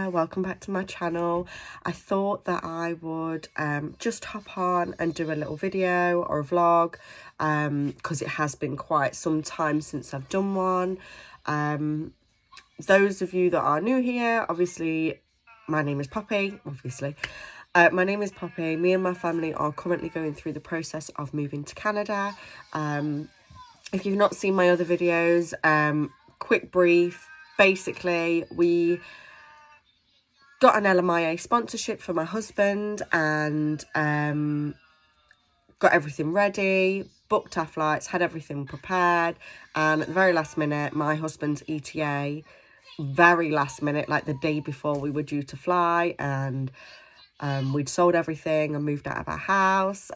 there, welcome back to my channel. I thought that I would just hop on and do a little video or a vlog because it has been quite some time since I've done one. Those of you that are new here, obviously my name is Poppy, my name is Poppy. Me and my family are currently going through the process of moving to Canada. If you've not seen my other videos, quick brief. Basically, we got an LMIA sponsorship for my husband and got everything ready, booked our flights, had everything prepared. And at the very last minute, my husband's ETA, very last minute, like the day before we were due to fly, and we'd sold everything and moved out of our house.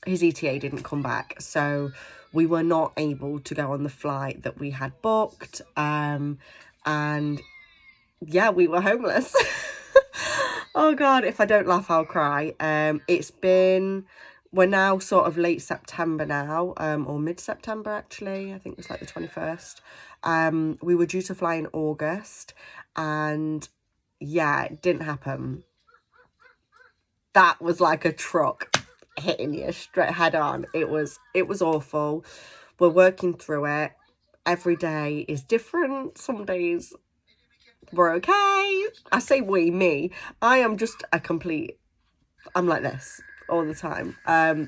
His ETA didn't come back, so we were not able to go on the flight that we had booked, and yeah, we were homeless. Oh god, if I don't laugh I'll cry. We're now sort of late September now, or mid-September actually, I think it was like the 21st. We were due to fly in August, and yeah, it didn't happen. That was like a truck hitting you straight head on. It was awful. We're working through it. Every day is different. Some days we're okay. I say we, me. I am just I'm like this all the time.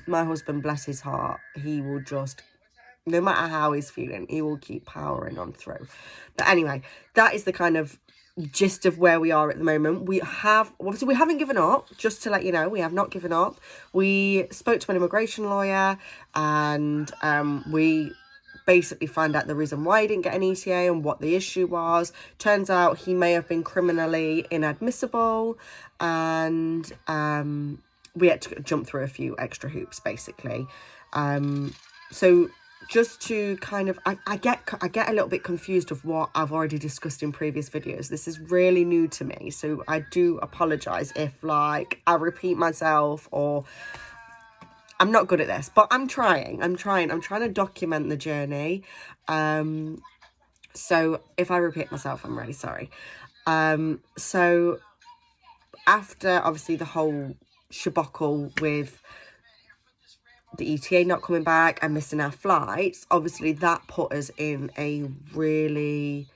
My husband, bless his heart, he will just, no matter how he's feeling, he will keep powering on through. But anyway, that is the kind of gist of where we are at the moment. We haven't given up, just to let you know. We have not given up. We spoke to an immigration lawyer, and we basically find out the reason why he didn't get an ETA and what the issue was. Turns out he may have been criminally inadmissible, and we had to jump through a few extra hoops basically. So just to kind of, I get a little bit confused of what I've already discussed in previous videos. This is really new to me, so I do apologize if like I repeat myself, or I'm not good at this, but I'm trying to document the journey. So if I repeat myself, I'm really sorry. So after obviously the whole shabockle with the ETA not coming back and missing our flights, obviously that put us in a really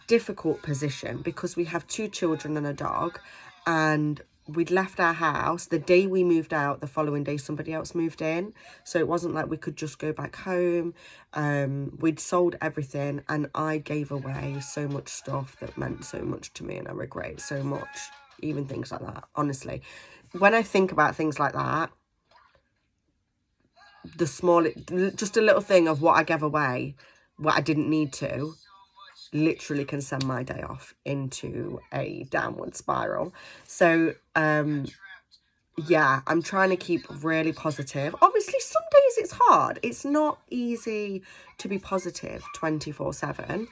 difficult position because we have 2 children and a dog, and we'd left our house. The day we moved out, the following day somebody else moved in, so it wasn't like we could just go back home. We'd sold everything, and I gave away so much stuff that meant so much to me, and I regret it so much, even things like that. Honestly, when I think about things like that, just a little thing of what I gave away, what I didn't need to, literally can send my day off into a downward spiral. So yeah, I'm trying to keep really positive. Obviously some days it's hard, it's not easy to be positive 24/7.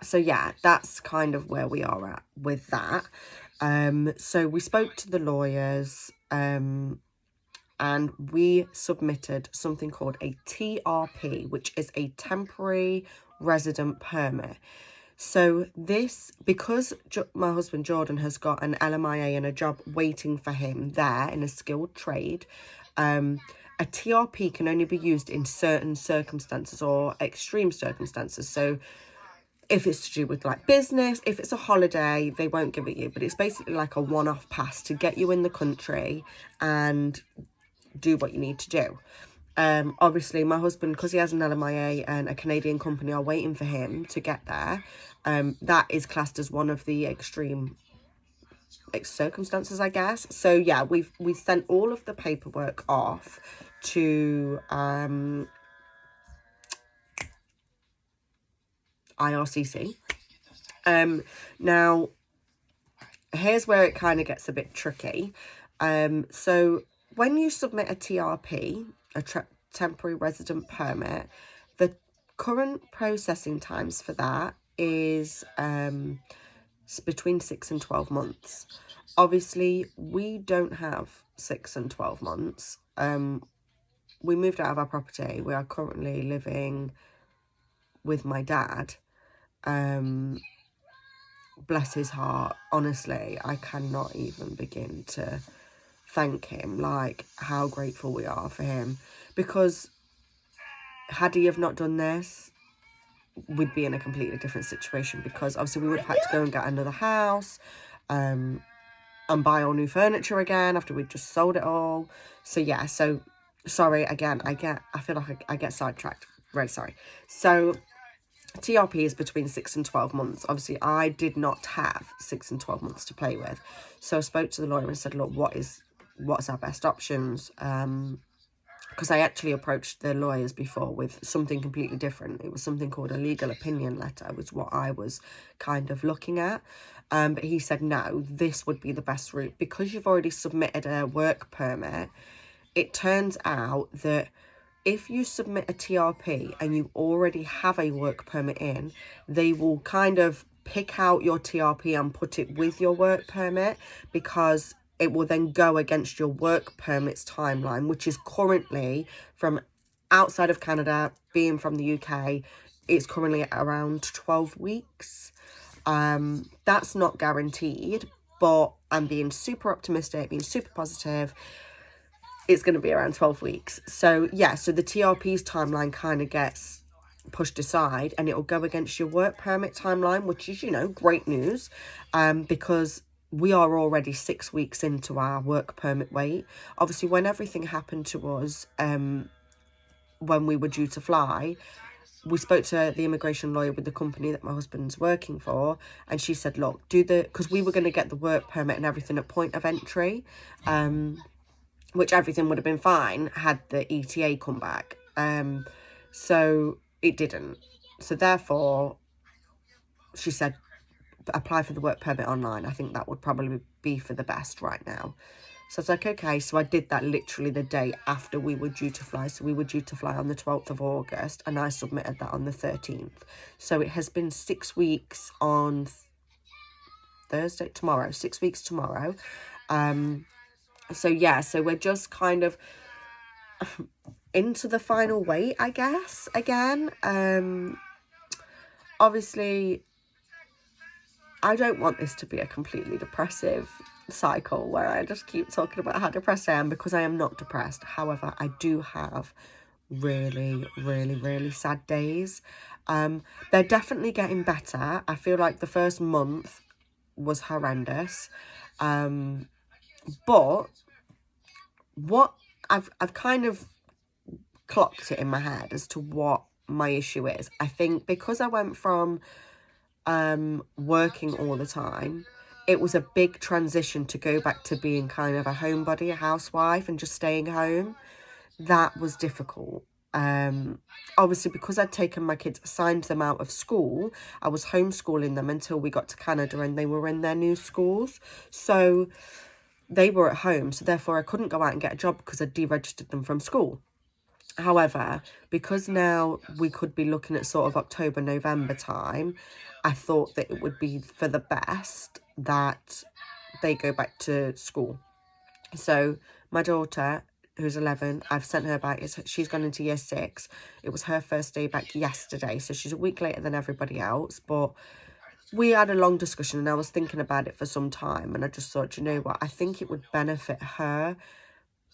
So yeah, that's kind of where we are at with that. So we spoke to the lawyers, and we submitted something called a TRP, which is a temporary resident permit. So this, because my husband Jordan has got an LMIA and a job waiting for him there in a skilled trade, a TRP can only be used in certain circumstances or extreme circumstances. So if it's to do with like business, if it's a holiday, they won't give it you, but it's basically like a one-off pass to get you in the country and do what you need to do. Obviously my husband, because he has an LMIA and a Canadian company are waiting for him to get there, that is classed as one of the extreme circumstances, I guess. So yeah, we sent all of the paperwork off to IRCC. Now here's where it kind of gets a bit tricky. So when you submit a TRP, a temporary resident permit, the current processing times for that is between 6 and 12 months. Obviously, we don't have 6 and 12 months. We moved out of our property. We are currently living with my dad. Bless his heart. Honestly, I cannot even begin to thank him, like, how grateful we are for him. Because had he have not done this, we'd be in a completely different situation, because obviously we would have had to go and get another house, and buy all new furniture again after we'd just sold it all. So yeah, so sorry again, I feel like I get sidetracked. Very sorry. So TRP is between 6 and 12 months. Obviously, I did not have 6 and 12 months to play with. So I spoke to the lawyer and said, look, what's our best options? Because I actually approached the lawyers before with something completely different. It was something called a legal opinion letter, was what I was kind of looking at. But he said, no, this would be the best route. Because you've already submitted a work permit, it turns out that if you submit a TRP and you already have a work permit in, they will kind of pick out your TRP and put it with your work permit, because it will then go against your work permit's timeline, which is currently, from outside of Canada, being from the UK, it's currently at around 12 weeks. That's not guaranteed, but I'm being super optimistic, being super positive. It's going to be around 12 weeks. So yeah, so the TRP's timeline kind of gets pushed aside, and it'll go against your work permit timeline, which is, you know, great news, because we are already 6 weeks into our work permit wait. Obviously, when everything happened to us, when we were due to fly, we spoke to the immigration lawyer with the company that my husband's working for, and she said, look, because we were going to get the work permit and everything at point of entry, which everything would have been fine had the ETA come back. So it didn't. So therefore, she said, apply for the work permit online. I think that would probably be for the best right now. So I was like, okay. So I did that literally the day after we were due to fly. So we were due to fly on the 12th of August, and I submitted that on the 13th. So it has been 6 weeks on Thursday, tomorrow, 6 weeks tomorrow. So yeah, so we're just kind of into the final wait, I guess, again. Obviously, I don't want this to be a completely depressive cycle where I just keep talking about how depressed I am, because I am not depressed. However, I do have really, really, really sad days. They're definitely getting better. I feel like the first month was horrendous. But what I've kind of clocked it in my head as to what my issue is. I think because I went from working all the time, it was a big transition to go back to being kind of a homebody, a housewife, and just staying home. That was difficult. Obviously, because I'd taken my kids, signed them out of school, I was homeschooling them until we got to Canada and they were in their new schools. So they were at home, so therefore I couldn't go out and get a job because I'd deregistered them from school. However, because now we could be looking at sort of October, November time, I thought that it would be for the best that they go back to school. So my daughter, who's 11, I've sent her back. She's gone into year 6. It was her first day back yesterday, so she's a week later than everybody else. But we had a long discussion, and I was thinking about it for some time, and I just thought, you know what, I think it would benefit her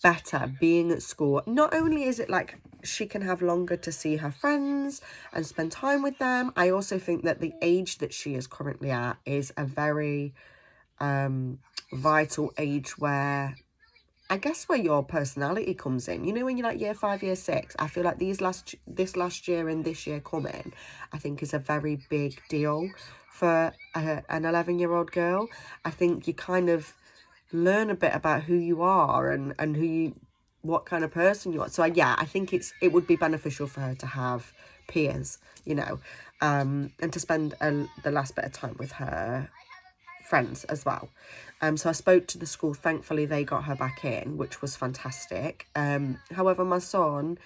better being at school. Not only is it like she can have longer to see her friends and spend time with them, I also think that the age that she is currently at is a very vital age where, I guess, where your personality comes in. You know, when you're like year 5, year 6, I feel like this last year and this year coming, I think is a very big deal for an 11-year-old girl. I think you kind of learn a bit about who you are and what kind of person you are. So yeah, I think it would be beneficial for her to have peers, you know, and to spend the last bit of time with her friends as well. So I spoke to the school. Thankfully, they got her back in, which was fantastic. However, my son,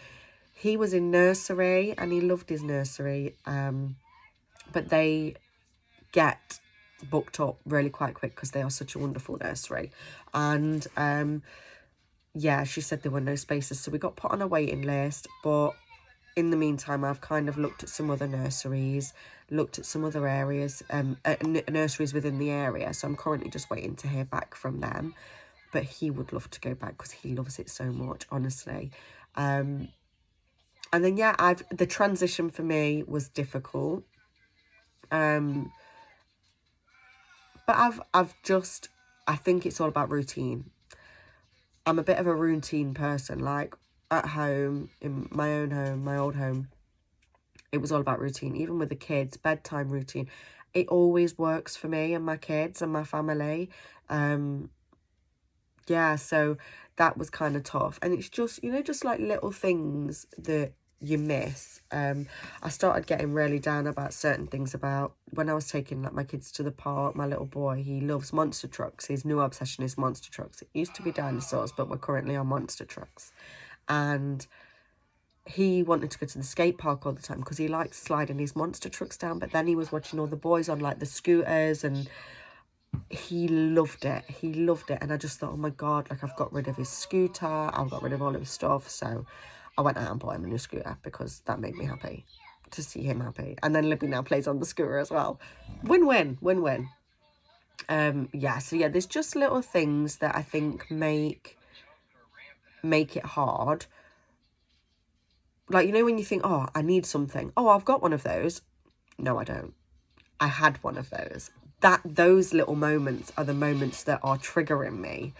he was in nursery and he loved his nursery, but they get booked up really quite quick because they are such a wonderful nursery. And yeah, she said there were no spaces, so we got put on a waiting list. But in the meantime, I've kind of looked at some other nurseries, looked at some other areas, nurseries within the area. So I'm currently just waiting to hear back from them. But he would love to go back because he loves it so much, honestly. And then, yeah, the transition for me was difficult. But I think it's all about routine. I'm a bit of a routine person, like at home, in my own home, my old home. It was all about routine, even with the kids, bedtime routine. It always works for me and my kids and my family. Yeah, so that was kind of tough. And it's just, you know, just like little things that you miss. I started getting really down about certain things, about when I was taking like my kids to the park. My little boy, he loves monster trucks. His new obsession is monster trucks. It used to be dinosaurs, but we're currently on monster trucks. And he wanted to go to the skate park all the time because he liked sliding his monster trucks down. But then he was watching all the boys on like the scooters, and he loved it. He loved it. And I just thought, oh my God, like I've got rid of his scooter. I've got rid of all of his stuff. So I went out and bought him a new scooter because that made me happy to see him happy. And then Libby now plays on the scooter as well. Win-win, win-win. Yeah, so yeah, there's just little things that I think make it hard. Like, you know, when you think, oh, I need something. Oh, I've got one of those. No, I don't. I had one of those. Those little moments are the moments that are triggering me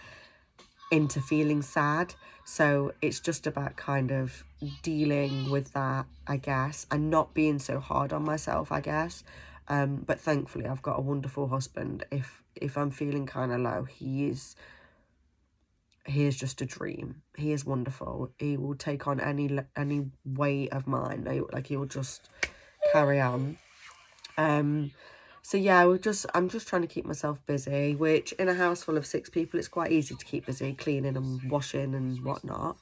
into feeling sad. So it's just about kind of dealing with that, I guess, and not being so hard on myself, I guess. But thankfully, I've got a wonderful husband. If I'm feeling kind of low, he is just a dream. He is wonderful. He will take on any weight of mine. Like, he will just carry on. So yeah, I'm just trying to keep myself busy, which in a house full of 6 people, it's quite easy to keep busy, cleaning and washing and whatnot.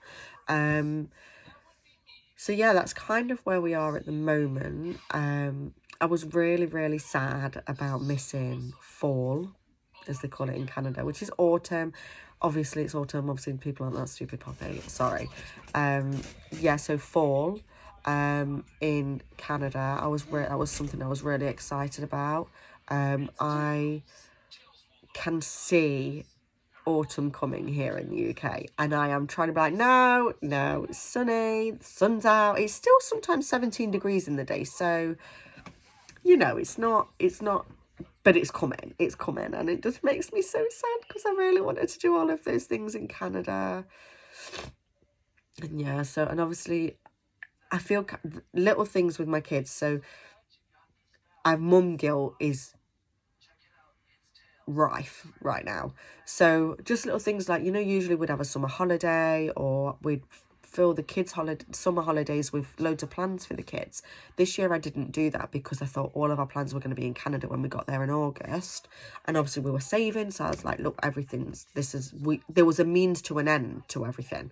So yeah, that's kind of where we are at the moment. I was really, really sad about missing fall, as they call it in Canada, which is autumn. Obviously, it's autumn. Obviously, people aren't that stupid, Poppy. Sorry. Yeah, so fall in Canada, that was something I was really excited about. I can see autumn coming here in the UK, and I am trying to be like, no, it's sunny, the sun's out. It's still sometimes 17 degrees in the day, so you know, it's not, but it's coming, and it just makes me so sad because I really wanted to do all of those things in Canada. And yeah, so, and obviously I feel little things with my kids, so mum guilt is rife right now. So just little things like, you know, usually we'd have a summer holiday, or we'd fill the kids' summer holidays with loads of plans for the kids. This year I didn't do that because I thought all of our plans were going to be in Canada when we got there in August, and obviously we were saving, so I was like, look, there was a means to an end to everything,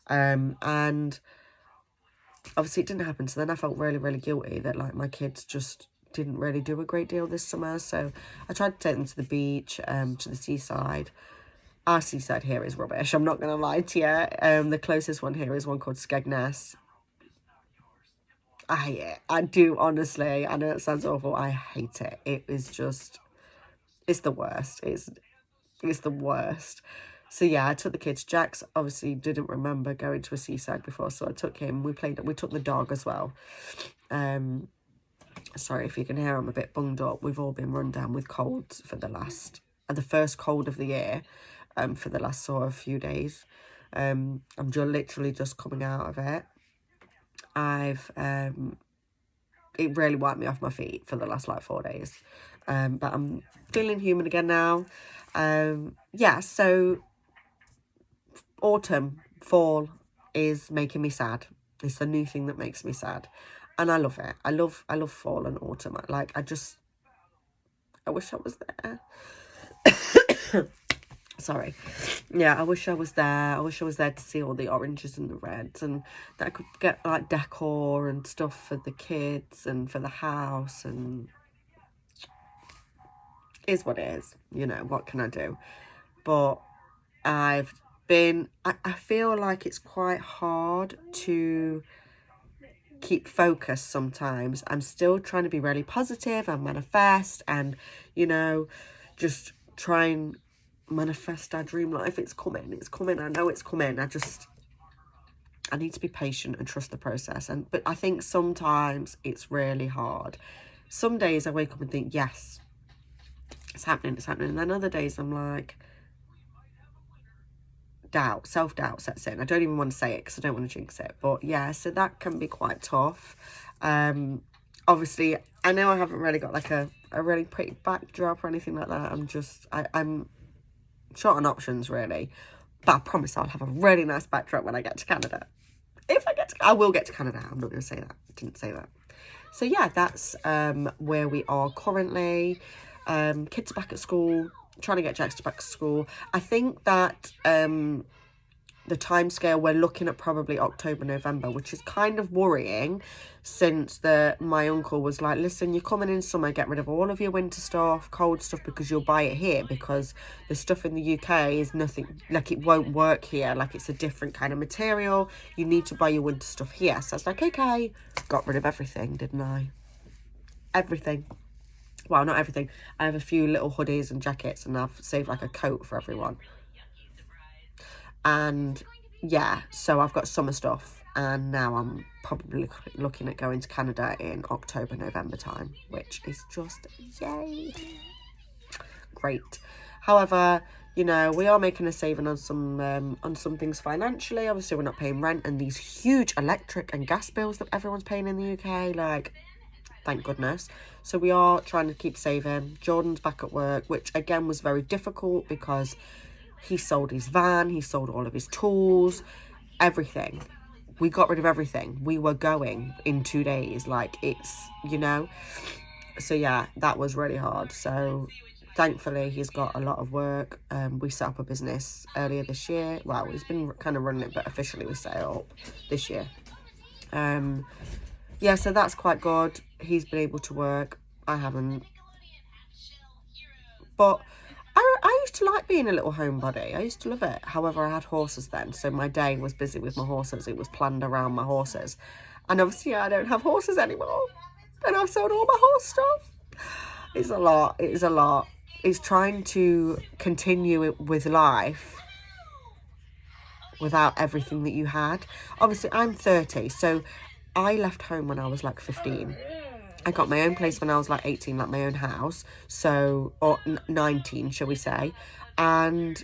and obviously it didn't happen. So then I felt really, really guilty that like my kids just didn't really do a great deal this summer. So I tried to take them to the beach, to the seaside. Our seaside here is rubbish, I'm not going to lie to you. The closest one here is one called Skegness. I hate it. I do, honestly. I know it sounds awful. I hate it. It is just, it's the worst. It's the worst. So yeah, I took the kids. Jax obviously didn't remember going to a seaside before, so I took him. We took the dog as well. Sorry if you can hear, I'm a bit bunged up. We've all been run down with colds for the first cold of the year, for the last sort of few days. I'm literally just coming out of it. It really wiped me off my feet for the last like 4 days. But I'm feeling human again now. Yeah, so autumn, fall is making me sad. It's the new thing that makes me sad, and I love it. I love fall and autumn. I wish I was there. Sorry. Yeah, I wish I was there. I wish I was there to see all the oranges and the reds, and that I could get like decor and stuff for the kids and for the house, and it is what it is. You know, what can I do? But I feel like it's quite hard to keep focused sometimes. I'm still trying to be really positive and manifest and, you know, just try and manifest our dream life. It's coming. It's coming. I know it's coming. I need to be patient and trust the process. But I think sometimes it's really hard. Some days I wake up and think, yes, it's happening, it's happening. And then other days I'm like, self-doubt sets in. I don't even want to say it because I don't want to jinx it. But yeah, so that can be quite tough. Obviously, I know I haven't really got like a really pretty backdrop or anything like that. I'm short on options really. But I promise I'll have a really nice backdrop when I get to Canada. I will get to Canada. I'm not going to say that. I didn't say that. So yeah, that's where we are currently. Kids are back at school. Trying to get Jax back to school. I think that the time scale we're looking at probably October, November, which is kind of worrying since my uncle was like, listen, you're coming in summer, get rid of all of your winter stuff, cold stuff, because you'll buy it here, because the stuff in the UK is nothing, like it won't work here, like it's a different kind of material, you need to buy your winter stuff here. So I was like, okay, got rid of everything, didn't I? Everything. Well, not everything. I have a few little hoodies and jackets, and I've saved like a coat for everyone. And yeah, so I've got summer stuff, and now I'm probably looking at going to Canada in October, November time, which is just yay. Great. However, you know, we are making a saving on some things financially. Obviously, we're not paying rent and these huge electric and gas bills that everyone's paying in the UK, like, thank goodness. So we are trying to keep saving. Jordan's back at work, which again was very difficult because he sold his van, he sold all of his tools, everything. We got rid of everything. We were going in 2 days, like it's, you know. So yeah, that was really hard. So thankfully he's got a lot of work. We set up a business earlier this year. Well, he's been kind of running it, but officially we set it up this year. Yeah, so that's quite good. He's been able to work. I haven't. But I used to like being a little homebody. I used to love it. However, I had horses then, so my day was busy with my horses. It was planned around my horses. And obviously I don't have horses anymore. And I've sold all my horse stuff. It's a lot. It is a lot. It's trying to continue it with life without everything that you had. Obviously, I'm 30, so I left home when I was like 15. I got my own place when I was like 18, like my own house. So, or 19, shall we say. And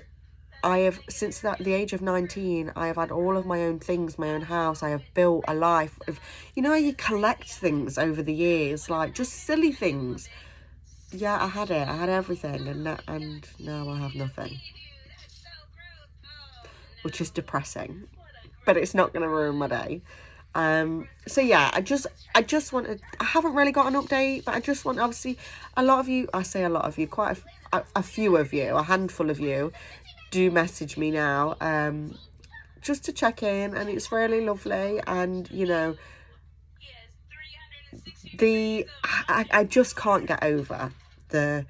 I have, since the age of 19, I have had all of my own things, my own house. I have built a life of, you know how you collect things over the years, like just silly things. Yeah, I had it. I had everything. And now I have nothing. Which is depressing. But it's not going to ruin my day. So yeah, I just wanted, I haven't really got an update, but I just want, obviously, a lot of you, I say a lot of you, quite a few of you, a handful of you, do message me now, just to check in, and it's really lovely, and, you know, I just can't get over the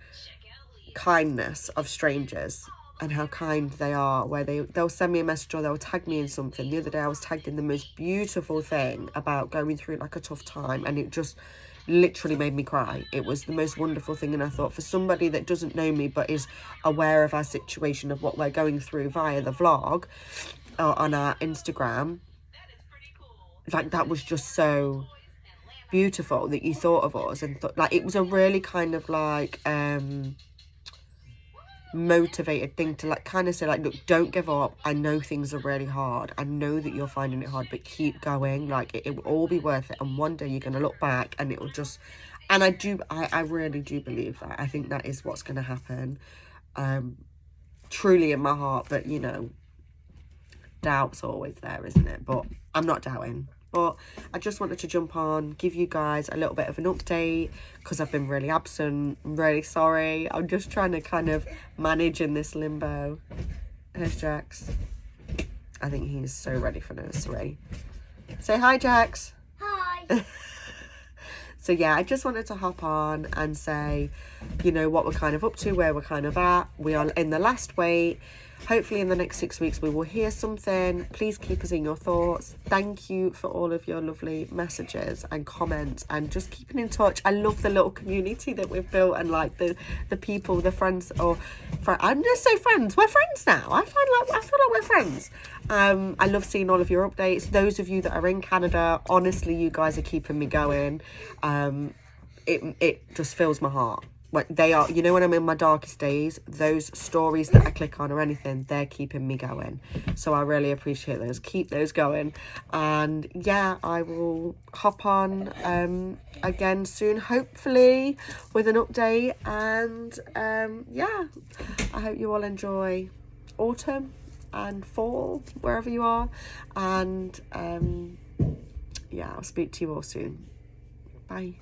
kindness of strangers, and how kind they are, where they'll send me a message or they'll tag me in something. The other day I was tagged in the most beautiful thing about going through like a tough time, and it just literally made me cry. It was the most wonderful thing, and I thought, for somebody that doesn't know me but is aware of our situation, of what we're going through via the vlog or on our Instagram, like that was just so beautiful that you thought of us, and thought, like, it was a really kind of like motivated thing to like kind of say, like, look, don't give up. I know things are really hard. I know that you're finding it hard, but keep going. Like it will all be worth it, and one day you're going to look back and it will just, and I really do believe that. I think that is what's going to happen, truly in my heart. But you know, doubt's always there, isn't it? But I'm not doubting. But I just wanted to jump on, give you guys a little bit of an update, because I've been really absent. I'm really sorry. I'm just trying to kind of manage in this limbo. Here's Jax. I think he's so ready for nursery. Say hi, Jax. Hi. So yeah, I just wanted to hop on and say, you know, what we're kind of up to, where we're kind of at. We are in the last week. hopefully in the next 6 weeks we will hear something. Please keep us in your thoughts. Thank you for all of your lovely messages and comments and just keeping in touch. I love the little community that we've built, and like the people, the friends, I'm gonna say friends. We're friends now. I feel like we're friends. I love seeing all of your updates. Those of you that are in Canada, honestly, you guys are keeping me going. It just fills my heart. Like, they are, you know, when I'm in my darkest days, those stories that I click on or anything, they're keeping me going. So I really appreciate those. Keep those going. And yeah, I will hop on again soon, hopefully with an update. And yeah, I hope you all enjoy autumn and fall wherever you are. And yeah, I'll speak to you all soon. Bye.